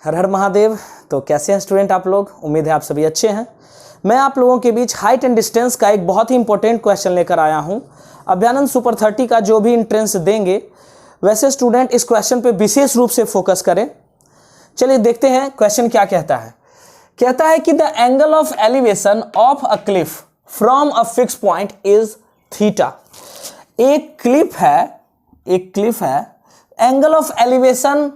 हर हर महादेव। तो कैसे हैं स्टूडेंट आप लोग? उम्मीद है आप सभी अच्छे हैं। मैं आप लोगों के बीच हाइट एंड डिस्टेंस का एक बहुत ही इंपॉर्टेंट क्वेश्चन लेकर आया हूं। अभ्यानंद सुपर 30 का जो भी एंट्रेंस देंगे वैसे स्टूडेंट इस क्वेश्चन पे विशेष रूप से फोकस करें। चलिए देखते हैं क्वेश्चन क्या कहता है। कहता है कि the angle of elevation of a cliff from a fix point is theta. एक क्लिफ है, angle of elevation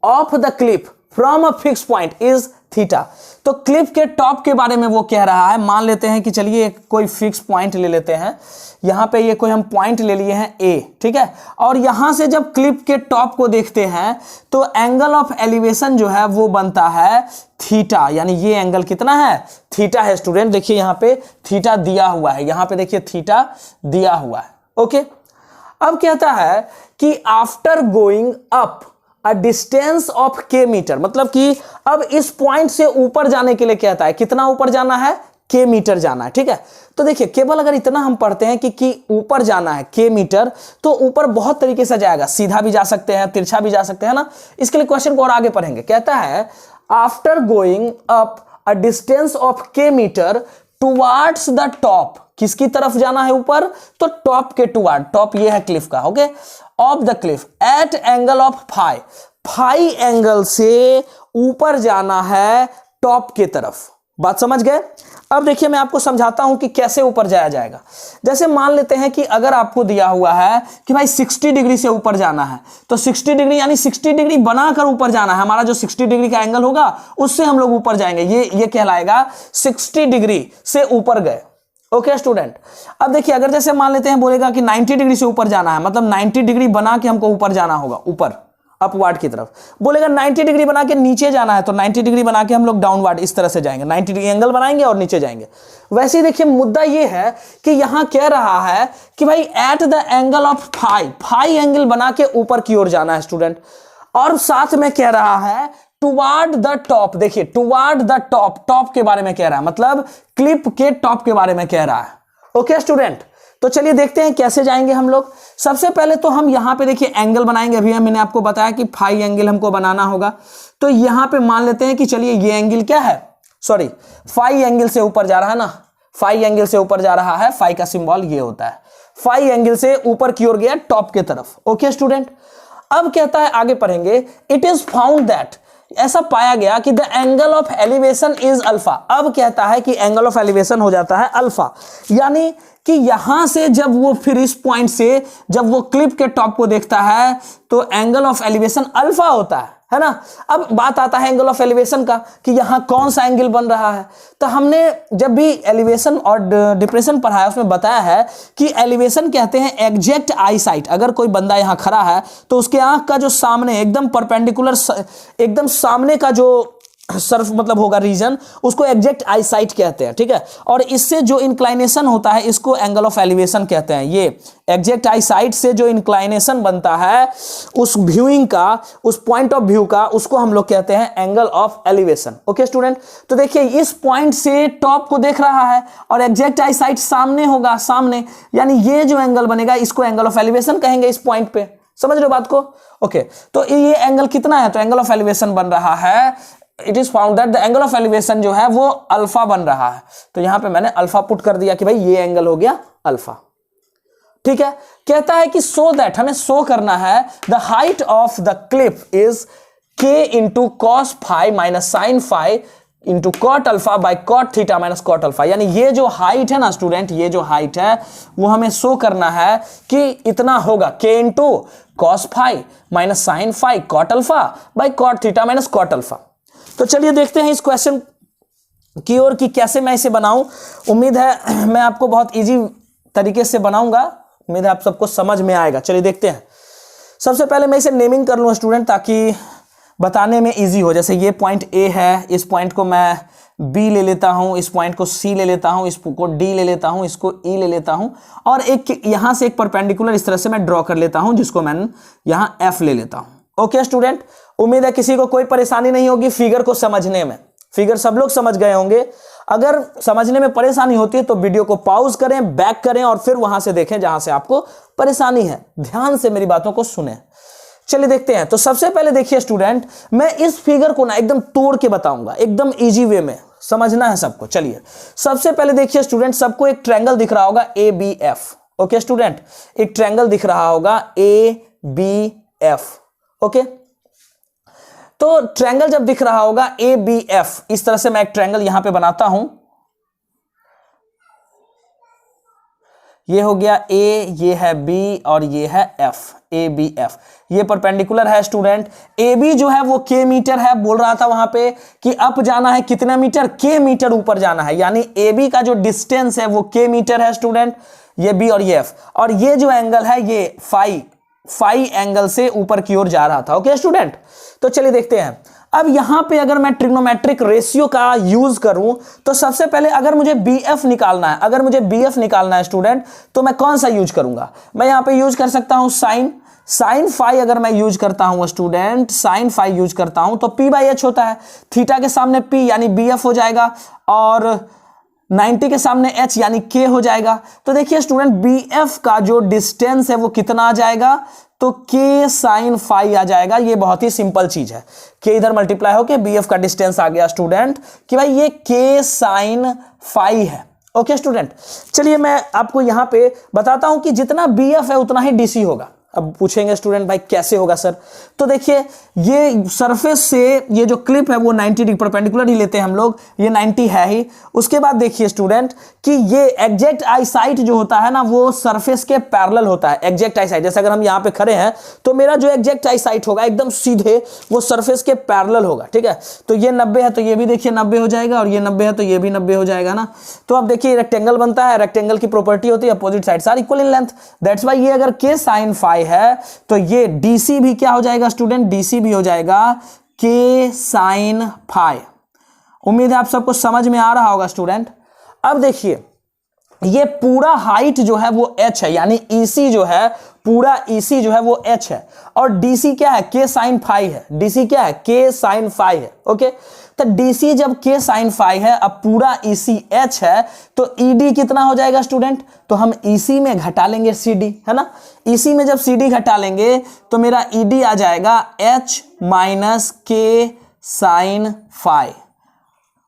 of the Cliff from a fix point is theta. तो क्लिफ के टॉप के बारे में वो कह रहा है। मान लेते हैं कि चलिए कोई फिक्स पॉइंट ले लेते हैं, यहां पे ये कोई हम पॉइंट ले लिए हैं ए, ठीक है। और यहां से जब क्लिफ के टॉप को देखते हैं तो एंगल ऑफ एलिवेशन जो है वो बनता है थीटा, यानी ये एंगल कितना है? थीटा है। स्टूडेंट देखिए यहां पे थीटा दिया हुआ है, यहां पे देखिए थीटा दिया हुआ है। ओके, अब कहता है कि after going up a distance of के मीटर, मतलब कि अब इस पॉइंट से ऊपर जाने के लिए कहता है कितना ऊपर जाना है? के मीटर जाना है, ठीक है। तो देखिए केवल अगर इतना हम पढ़ते हैं कि ऊपर जाना है के मीटर, तो ऊपर बहुत तरीके से जाएगा, सीधा भी जा सकते हैं, तिरछा भी जा सकते हैं ना। इसके लिए क्वेश्चन को और आगे पढ़ेंगे। कहता है after going up a distance of के मीटर टुवार्ड्स द टॉप, किसकी तरफ जाना है ऊपर? तो टॉप के टुवार्ड, टॉप ये है क्लिफ का, okay, off the cliff at angle of phi angle से ऊपर जाना है टॉप के तरफ। बात समझ गए? अब देखिए मैं आपको समझाता हूं कि कैसे ऊपर जाया जाएगा। जैसे मान लेते हैं कि अगर आपको दिया हुआ है कि भाई 60 डिग्री से ऊपर जाना है, तो 60 डिग्री यानी 60 डिग्री बनाकर ऊपर जाना है। हमारा जो 60 डिग्री का एंगल होगा उससे हम लोग ऊपर जाएंगे, ये कहलाएगा 60 डिग्री से ऊपर गए। ओके स्टूडेंट, अब देखिए अगर जैसे मान लेते हैं बोलेगा कि 90 डिग्री से ऊपर जाना है, मतलब 90 डिग्री बना के हमको ऊपर जाना होगा, ऊपर अपवर्ड की तरफ। बोलेगा 90 डिग्री बना के नीचे जाना है, तो 90 डिग्री बना के हम लोग डाउनवर्ड इस तरह से जाएंगे, 90 डिग्री एंगल बनाएंगे और नीचे जाएंगे। वैसे ही देखिए मुद्दा ये है कि यहां कह रहा है कि भाई at the angle of phi angle बना के ऊपर की ओर जाना है स्टूडेंट, और साथ में कह रहा है टुवार्ड द टॉप। देखिए टुवार्ड द टॉप के बारे में कह रहा है, मतलब क्लिप के टॉप के बारे में कह रहा है। ओके स्टूडेंट, तो चलिए देखते हैं कैसे जाएंगे हम लोग। सबसे पहले तो हम यहां पे देखिए एंगल बनाएंगे। अभी मैंने आपको बताया कि फाई एंगल हमको बनाना होगा, तो यहां पे मान लेते हैं कि चलिए ये एंगल क्या है? सॉरी, फाई एंगल से ऊपर जा रहा है ना, फाई एंगल से ऊपर जा रहा है। फाई का सिंबल ये होता है, फाई एंगल से ऊपर की ओर गया टॉप के तरफ। ओके स्टूडेंट, अब कहता है आगे पढ़ेंगे, इट इज फाउंड दैट, ऐसा पाया गया कि the angle of elevation is alpha. अब कहता है कि एंगल ऑफ एलिवेशन हो जाता है अल्फा, यानी कि यहां से जब वो फिर इस पॉइंट से जब वो क्लिप के टॉप को देखता है तो एंगल ऑफ एलिवेशन अल्फा होता है ना। अब बात आता है एंगल ऑफ एलिवेशन का कि यहां कौन सा एंगल बन रहा है। तो हमने जब भी एलिवेशन और डिप्रेशन पढ़ाया उसमें बताया है कि एलिवेशन कहते हैं एग्जैक्ट आई साइट। अगर कोई बंदा यहां खड़ा है तो उसके आंख का जो सामने एकदम परपेंडिकुलर, एकदम सामने का जो सर्फ मतलब होगा रीजन, उसको एग्जैक्ट आई साइट कहते हैं, ठीक है। और इससे जो इंक्लाइनेशन होता है इसको एंगल ऑफ एलिवेशन कहते हैं। ये एग्जैक्ट आई साइट से जो इंक्लाइनेशन बनता है उस व्यूइंग का, उस पॉइंट ऑफ व्यू का, उसको हम लोग कहते हैं angle of elevation. Okay student, तो देखिए इस पॉइंट से टॉप को देख रहा है और एग्जैक्ट आई साइट सामने होगा, सामने, यानी ये जो एंगल बनेगा इसको एंगल ऑफ एलिवेशन कहेंगे इस पॉइंट पे। समझ रहे हो बात को? ओके, तो ये एंगल कितना है? तो एंगल ऑफ एलिवेशन बन रहा है, it is found that the angle of elevation जो है वो अल्फा बन रहा है। तो यहां पे मैंने अल्फा पुट कर दिया कि भाई ये एंगल हो गया अल्फा, ठीक है। कहता है कि सो दैट, हमें शो करना है the height of the cliff is k into cos phi minus sine phi into cot alpha by cot theta minus cot alpha. यानी ये जो हाइट है ना स्टूडेंट, ये जो हाइट है वो हमें शो करना है कि इतना होगा के into cos phi minus sine phi cot alpha by cot theta minus cot alpha. तो चलिए देखते हैं इस क्वेश्चन की ओर कि कैसे मैं इसे बनाऊं। उम्मीद है मैं आपको बहुत इजी तरीके से बनाऊंगा, उम्मीद है आप सबको समझ में आएगा। चलिए देखते हैं। सबसे पहले मैं इसे नेमिंग कर लूं स्टूडेंट, ताकि बताने में इजी हो। जैसे ये पॉइंट ए है, इस पॉइंट को मैं बी ले लेता हूं, इस पॉइंट को सी ले लेता हूं, इसको डी ले लेता हूं, इसको ई ले लेता हूं, और एक यहां से एक परपेंडिकुलर इस तरह से मैं ड्रॉ कर लेता हूं जिसको मैं यहां एफ ले लेता हूं। ओके स्टूडेंट, उम्मीद है किसी को कोई परेशानी नहीं होगी फिगर को समझने में। फिगर सब लोग समझ गए होंगे। अगर समझने में परेशानी होती है तो वीडियो को पॉज करें, बैक करें और फिर वहां से देखें जहां से आपको परेशानी है। ध्यान से मेरी बातों को सुने। चलिए देखते हैं। तो सबसे पहले देखिए स्टूडेंट, मैं इस फिगर को ना एकदम तोड़ के बताऊंगा, एकदम इजी वे में समझना है सबको। चलिए सबसे पहले देखिए स्टूडेंट, सबको एक ट्रायंगल दिख रहा होगा ABF। ओके स्टूडेंट, एक ट्रायंगल दिख रहा होगा ABF। ओके, तो ट्रायंगल जब दिख रहा होगा ABF, इस तरह से मैं एक ट्रायंगल यहां पे बनाता हूं। ये हो गया A, ये है B और ये है F, ABF। ये परपेंडिकुलर है स्टूडेंट। AB जो है वो K मीटर है, बोल रहा था वहां पे कि अप जाना है कितना मीटर, K मीटर ऊपर जाना है, यानी AB का जो डिस्टेंस है वो K मीटर है स्टूडेंट, ये B और ये F। और ये जो एंगल है ये फाई एंगल से ऊपर की ओर जा रहा था। ओके स्टूडेंट, तो चलिए देखते हैं। अब यहां पे अगर मैं ट्रिग्नोमेट्रिक रेशियो का यूज करूं तो सबसे पहले अगर मुझे BF निकालना है, स्टूडेंट, तो मैं कौन सा यूज करूंगा? मैं यहां पे यूज कर सकता हूं साइन फाई। अगर मैं यूज करता हूं स्टूडेंट, साइन फाई यूज करता हूं तो P/H होता है, थीटा के सामने P यानी BF हो जाएगा, और 90 के सामने H यानी K हो जाएगा। तो देखिए स्टूडेंट, BF का जो डिस्टेंस है वो कितना आ जाएगा, तो K साइन फाई आ जाएगा। ये बहुत ही सिंपल चीज है, K इधर मल्टीप्लाई होके BF का डिस्टेंस आ गया स्टूडेंट कि भाई ये K साइन फाई है। ओके स्टूडेंट, चलिए मैं आपको यहां पे बताता हूं कि जितना BF है उतना ही DC होगा। अब पूछेंगे स्टूडेंट भाई कैसे होगा सर, तो देखिए ये सरफेस से ये जो क्लिप है वो 90 डिग्री परपेंडिकुलर ही लेते हैं हम लोग, ये 90 है ही। उसके बाद देखिए स्टूडेंट कि ये एग्जैक्ट आई साइट जो होता है ना वो सरफेस के पैरेलल होता है। एग्जैक्ट आई साइट, जैसे अगर हम यहाँ पे खड़े हैं तो मेरा जो एग्जैक्ट आई साइट होगा एकदम सीधे वो सरफेस के पैरेलल होगा। ठीक है, तो ये 90 है तो ये भी देखिए 90 हो जाएगा, और ये 90 है तो ये भी 90 हो जाएगा ना। तो अब देखिए रेक्टेंगल बनता है, रेक्टेंगल की प्रॉपर्टी होती है opposite sides are equal in length, that's why ये अगर K साइन फाई है तो ये DC भी क्या हो जाएगा स्टूडेंट, DC भी हो जाएगा K साइन फाई। उम्मीद है आप सबको समझ में आ रहा होगा स्टूडेंट। अब देखिए ये पूरा हाइट जो है वो H है, यानी EC जो है पूरा EC जो है वो H है, और DC क्या है, K साइन फाई है। DC क्या है, K साइन फाई है। ओके, तो DC जब K साइन फाई है, अब पूरा EC H है, तो ED कितना हो जाएगा स्टूडेंट, तो हम EC में घटा लेंगे CD, है ना। EC में जब CD घटा लेंगे तो मेरा ED आ जाएगा H minus K sine phi.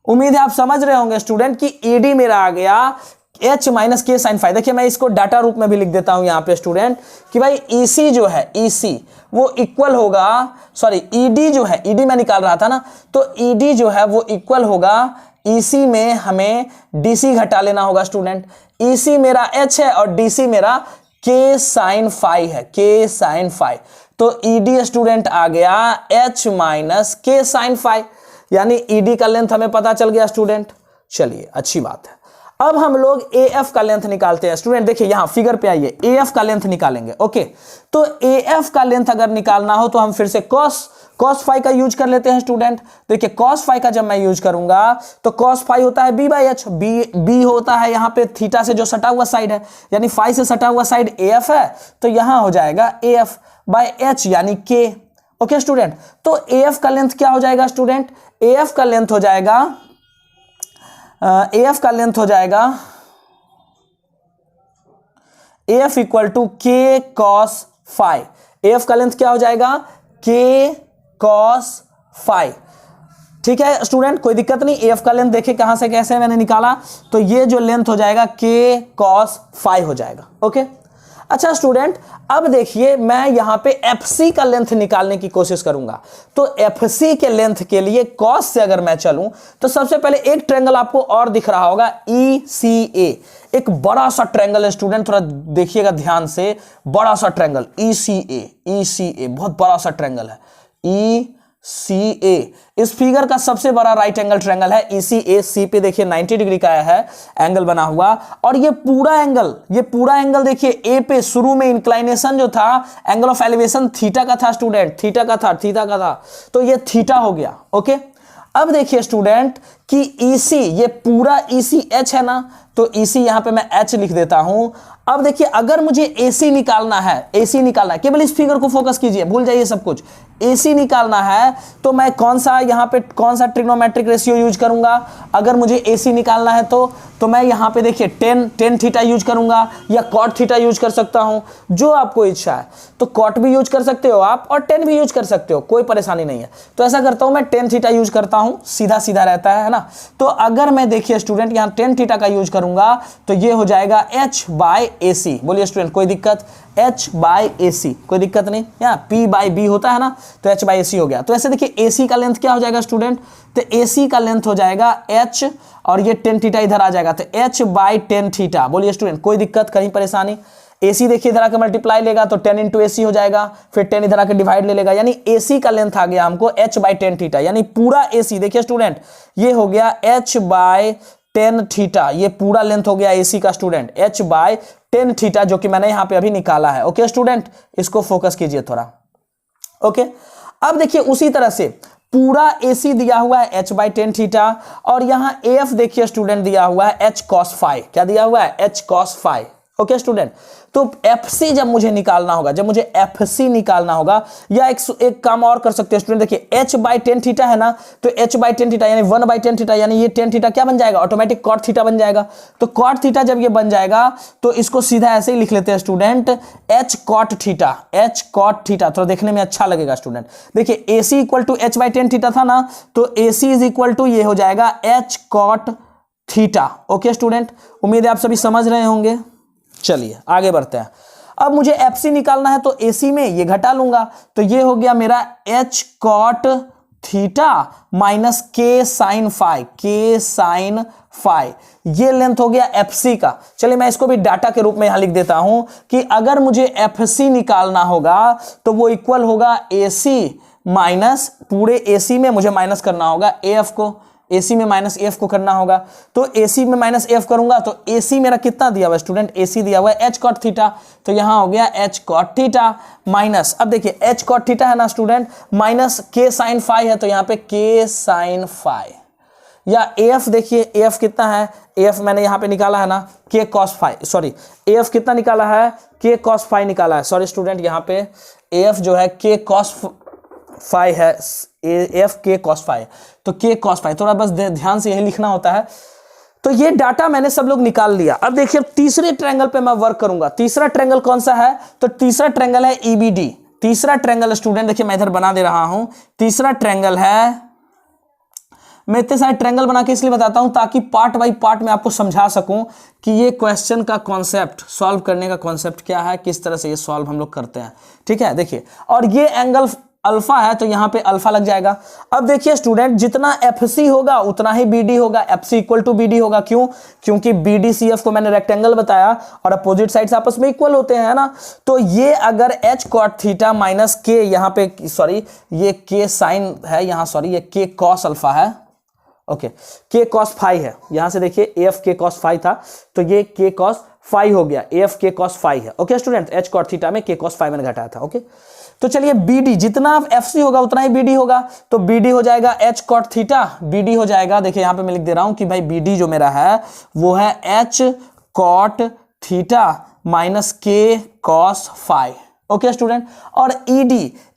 उम्मीद है आप समझ रहे होंगे स्टूडेंट कि ED मेरा आ गया H minus K sine phi. देखिए मैं इसको डाटा रूप में भी लिख देता हूं यहां पे स्टूडेंट कि भाई EC जो है, EC वो इक्वल होगा, सॉरी ED जो है, ED मैं निकाल रहा था ना, तो ED जो है वो इक्वल होगा EC में हमें DC घटा लेना होगा स्टूडेंट। EC मेरा H है और DC मेरा K साइन फाई है, K साइन फाई। तो ED स्टूडेंट आ गया H minus K sine phi, यानी ED का लेंथ हमें पता चल गया स्टूडेंट। चलिए अच्छी बात है। अब हम लोग AF का लेंथ निकालते हैं स्टूडेंट। देखिए यहां फिगर पे आइए, AF का लेंथ निकालेंगे। ओके, तो AF का लेंथ अगर निकालना हो तो हम फिर से cos फाई का यूज कर लेते हैं स्टूडेंट। देखिए cos फाई का जब मैं यूज करूंगा तो cos फाई होता है B/H, B होता है यहां पे थीटा से जो सटा हुआ साइड है, यानी फाई से सटा हुआ साइड AF है, तो यहां हो जाएगा AF बाय H यानी K। ओके स्टूडेंट, तो AF का लेंथ क्या हो जाएगा स्टूडेंट, AF का लेंथ हो जाएगा AF equal to K cos phi. AF का लेंथ क्या हो जाएगा, K cos फाई। ठीक है स्टूडेंट, कोई दिक्कत नहीं। AF का लेंथ देखिए कहां से कैसे मैंने निकाला, तो ये जो लेंथ हो जाएगा K cos फाई हो जाएगा। ओके, अच्छा स्टूडेंट, अब देखिए मैं यहां पे FC का लेंथ निकालने की कोशिश करूंगा। तो FC के लेंथ के लिए cos से अगर मैं चलूं तो सबसे पहले एक ट्रायंगल आपको और दिख रहा होगा ECA, एक बड़ा सा ट्रायंगल है स्टूडेंट, थोड़ा देखिएगा ध्यान से, बड़ा सा ट्रायंगल ECA बहुत बड़ा सा ट्रायंगल है ECA। इस फिगर का सबसे बड़ा राइट एंगल ट्रायंगल है ECA। C पे देखिए 90 डिग्री का है एंगल बना हुआ, और ये पूरा एंगल देखिए A पे शुरू में इंक्लाइनेशन जो था, एंगल ऑफ एलिवेशन थीटा का था स्टूडेंट, थीटा का था, तो ये थीटा हो गया। ओके, अब देखिए स्टूडेंट कि EC, ये पूरा EC H है ना, तो EC यहां पे मैं H लिख देता हूं, अब देखिए अगर मुझे AC निकालना है, AC निकालना है, केवल इस फिगर को फोकस कीजिए, भूल जाइए सब कुछ। AC निकालना है तो मैं कौन सा यहाँ पे कौन सा ट्रिग्नोमेट्रिक रेशियो यूज करूंगा? अगर मुझे AC निकालना है तो मैं यहाँ पे देखिए टेन थीटा यूज करूंगा या कॉट थीटा यूज कर सकता हूं, जो आपको इच्छा है। तो कॉट भी यूज कर सकते हो आप और टेन भी यूज कर सकते हो, कोई परेशानी नहीं है। तो ऐसा करता हूं मैं टेन थीटा यूज करता हूं, सीधा सीधा रहता है ना। तो अगर मैं देखिए स्टूडेंट यहाँ टेन थीटा का यूज करूंगा तो ये हो जाएगा H/AC। बोलिए स्टूडेंट कोई दिक्कत? H/AC कोई दिक्कत नहीं। यहाँ P/B होता है ना, तो H/AC हो गया। तो ऐसे देखिए AC का लेंथ क्या हो जाएगा स्टूडेंट? तो AC का लेंथ हो जाएगा H और ये टेन थीटा इधर आ जाएगा, तो H/10 थीटा। बोलिए स्टूडेंट कोई दिक्कत, कहीं परेशानी? AC देखिए इधर आकर मल्टीप्लाई लेगा तो 10 × AC हो जाएगा, फिर 10 इधर आकर डिवाइड ले लेगा, यानी AC का लेंथ आ गया हमको H/10 थीटा, यानी पूरा AC देखिए स्टूडेंट ये हो गया H/10 थीटा, ये पूरा लेंथ हो गया AC का स्टूडेंट H/10 थीटा, जो कि मैंने यहां पे अभी निकाला है। ओके स्टूडेंट, इसको फोकस कीजिए थोड़ा। ओके, अब देखिए उसी तरह से पूरा AC दिया हुआ है H/10 थीटा, और यहां AF देखिए स्टूडेंट दिया हुआ है H cos phi। क्या दिया हुआ है? H cos phi। Okay student, तो FC जब मुझे निकालना होगा, जब मुझे FC निकालना होगा, या एक काम और कर सकते हैं स्टूडेंट, देखिए H/10 थीटा है ना, तो H/10 थीटा यानी 1/10 थीटा, यानी ये 10 थीटा क्या बन जाएगा? ऑटोमेटिक कॉट थीटा बन जाएगा। तो कॉट थीटा जब ये बन जाएगा तो इसको सीधा ऐसे ही लिख लेते हैं student H cot theta. H cot theta थोड़ा देखने में अच्छा लगेगा स्टूडेंट। देखिए AC = H/10 थीटा था ना, तो AC = ये हो जाएगा H cot theta. Okay student, उम्मीद है आप सभी समझ रहे होंगे। चलिए आगे बढ़ते हैं। अब मुझे FC निकालना है तो AC में ये घटा लूंगा, तो ये हो गया मेरा H cot theta minus K sin phi, K sin phi, ये लेंथ हो गया FC का। चलिए मैं इसको भी डाटा के रूप में यहां लिख देता हूं कि अगर मुझे FC निकालना होगा तो वो इक्वल होगा AC माइनस, पूरे AC में मुझे माइनस करना होगा AF को, AC में माइनस AF को करना होगा। तो AC में माइनस AF करूंगा तो AC मेरा कितना दिया हुआ है स्टूडेंट? AC दिया हुआ है H cot थीटा, तो यहां हो गया H cot थीटा माइनस, अब देखिए H cot थीटा है ना student, minus K sin phi है, तो यहां पे K sin phi, या AF देखिए AF कितना है? AF मैंने यहां पे निकाला है ना K cos phi, sorry AF कितना निकाला है? K cos phi निकाला है। सॉरी स्टूडेंट, यहां पे AF जो है K cos phi है, AF K cos phi, तो K cos phi थोड़ा बस ध्यान से यही लिखना होता है। तो ये डाटा मैंने सब लोग निकाल लिया। अब देखिए तीसरे ट्रायंगल पे मैं वर्क करूंगा। तीसरा ट्रायंगल कौन सा है? तो तीसरा ट्रायंगल है EBD। तीसरा ट्रायंगल स्टूडेंट देखिए मैं इधर बना दे रहा हूं, तीसरा ट्रायंगल है, मैं इतने सारे ट्रायंगल बना के इसलिए बताता हूं ताकि पार्ट बाय पार्ट में आपको समझा सकूं कि ये क्वेश्चन का कॉन्सेप्ट, सॉल्व करने का कॉन्सेप्ट क्या है, किस तरह से ये सॉल्व हम लोग करते हैं। ठीक है, देखिए, और ये एंगल अल्फा है तो यहां पे अल्फा लग जाएगा। अब देखिए स्टूडेंट, जितना FC होगा उतना ही BD होगा, FC = BD होगा। क्यों? क्योंकि BDCF को मैंने रेक्टेंगल बताया और अपोजिट साइड्स आपस में इक्वल होते हैं ना। तो ये अगर H cot theta minus K, यहाँ पे सॉरी ये K साइन है यहाँ, सॉरी ये K cos अल्फा है, ओके K cos phi है, यहां से देखिए AF K cos phi था तो ये K cos phi हो गया, AF K cos phi है। Okay student, H cot theta में K cos phi मैंने घटाया था। ओके, तो चलिए BD, जितना FC होगा उतना ही BD होगा, तो BD हो जाएगा H cot थीटा, BD हो जाएगा, देखिए यहां पे मैं लिख दे रहा हूं कि भाई BD जो मेरा है वो है H cot theta minus K cos phi। Okay student, और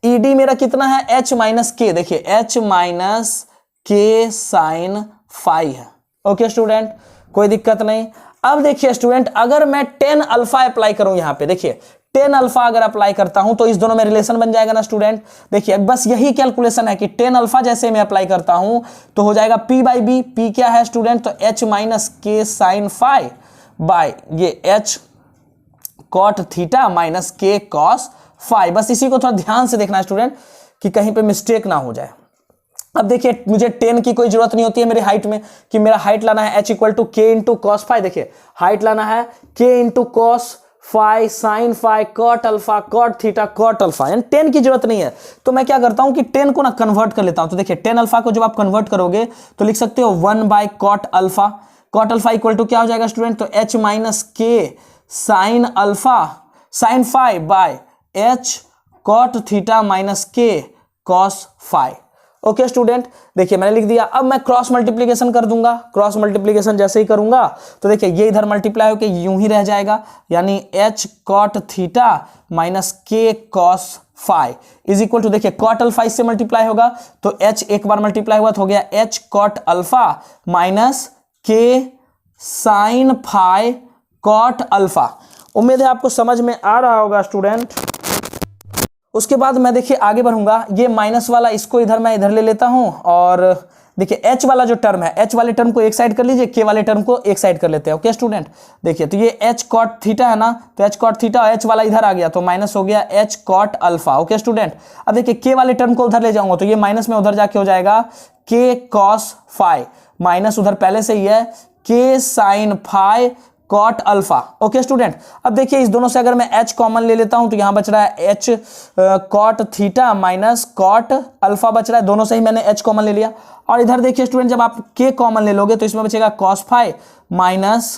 ED मेरा कितना है? H माइनस K, देखिए H minus K sin phi है। ओके स्टूडेंट, कोई दिक्कत नहीं। अब देखिए स्टूडेंट, अगर मैं 10 अल्फा अप्लाई करूं यहां पे, देखिए 10 अल्फा अगर अप्लाई करता हूं तो इस दोनों में रिलेशन बन जाएगा ना स्टूडेंट। देखिए बस यही कैलकुलेशन है कि 10 अल्फा जैसे मैं अप्लाई करता हूं तो हो जाएगा P/B। P क्या है स्टूडेंट? तो H minus K sin phi by ये H cot theta minus K cos phi। बस इसी को थोड़ा ध्यान से देखना है स्टूडेंट कि कहीं पे मिस्टेक ना हो जाए। अब देखिए मुझे 10 की कोई जरूरत नहीं होती है मेरी हाइट में, कि मेरा हाइट लाना है H = K × cos phi। देखिए हाइट लाना है K × cos phi sin phi cot alpha cot theta cot alpha, यानी 10 की जरूरत नहीं है। तो मैं क्या करता हूं कि 10 को ना कन्वर्ट कर लेता हूं। तो देखिए 10 अल्फा को जब आप कन्वर्ट करोगे तो लिख सकते हो 1/cot अल्फा। cot अल्फा = क्या हो जाएगा स्टूडेंट? तो H minus K sin alpha sin phi by H cot theta minus K cos phi। Okay student, देखिए मैंने लिख दिया। अब मैं क्रॉस मल्टीप्लीकेशन कर दूंगा। क्रॉस मल्टीप्लीकेशन जैसे ही करूंगा तो देखिए ये इधर मल्टीप्लाई होकर यूं ही रह जाएगा, यानी h cot theta minus k cos phi is equal to, देखिए cot अल्फा इससे मल्टीप्लाई होगा तो h एक बार मल्टीप्लाई हुआ तो हो गया h cot alpha minus k sine phi cot alpha. उम्मीद है आपको समझ में आ रहा होगा स्टूडेंट। उसके बाद मैं देखिए आगे बढ़ूंगा, ये माइनस वाला इसको इधर मैं इधर ले लेता हूं, और देखिए h वाला जो टर्म है, h वाले टर्म को एक साइड कर लीजिए, k वाले टर्म को एक साइड कर लेते हैं। ओके स्टूडेंट, देखिए तो ये h cot थीटा है ना, तो h cot थीटा और h वाला इधर आ गया तो माइनस हो गया h cot alpha. Okay student, अब देखिए k वाले टर्म को उधर ले जाऊंगा तो ये माइनस में उधर जाके हो जाएगा k cos फाई, माइनस उधर पहले से ही है k sine phi cot alpha. Okay student, अब देखिए इस दोनों से अगर मैं h कॉमन ले लेता हूं तो यहां बच रहा है h cot theta minus cot alpha बच रहा है, दोनों से ही मैंने h कॉमन ले लिया। और इधर देखिए स्टूडेंट जब आप k कॉमन ले लोगे तो इसमें बचेगा cos phi minus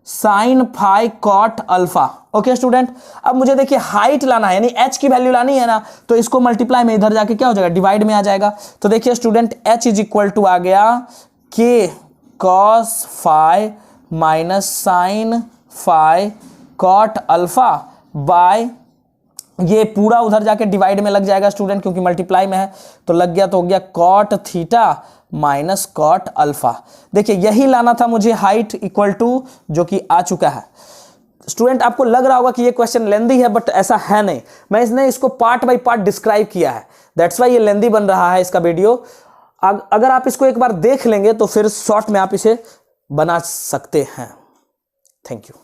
sine phi cot alpha. Okay student, अब मुझे देखिए हाइट लाना है, यानी h की वैल्यू लानी है ना, तो इसको मल्टीप्लाई में इधर जाके क्या हो जाएगा, डिवाइड में आ जाएगा। तो देखिए student h is equal to आ गया k cos phi minus sine phi cot alpha by, ये पूरा उधर जाके डिवाइड में लग जाएगा स्टूडेंट, क्योंकि मल्टीप्लाई में है तो लग गया, तो हो गया cot theta minus cot alpha. देखिए यही लाना था मुझे, हाइट इक्वल टू, जो कि आ चुका है। स्टूडेंट आपको लग रहा होगा कि ये क्वेश्चन लेंदी है, बट ऐसा है नहीं, मैं इसने इसको पार्ट बाय पार्ट डिस्क्राइब किया है, दैट्स वाई ये लेंदी बन रहा है इसका वीडियो। अगर आप इसको एक बार देख लेंगे तो फिर शॉर्ट में आप इसे बना सकते हैं। Thank you.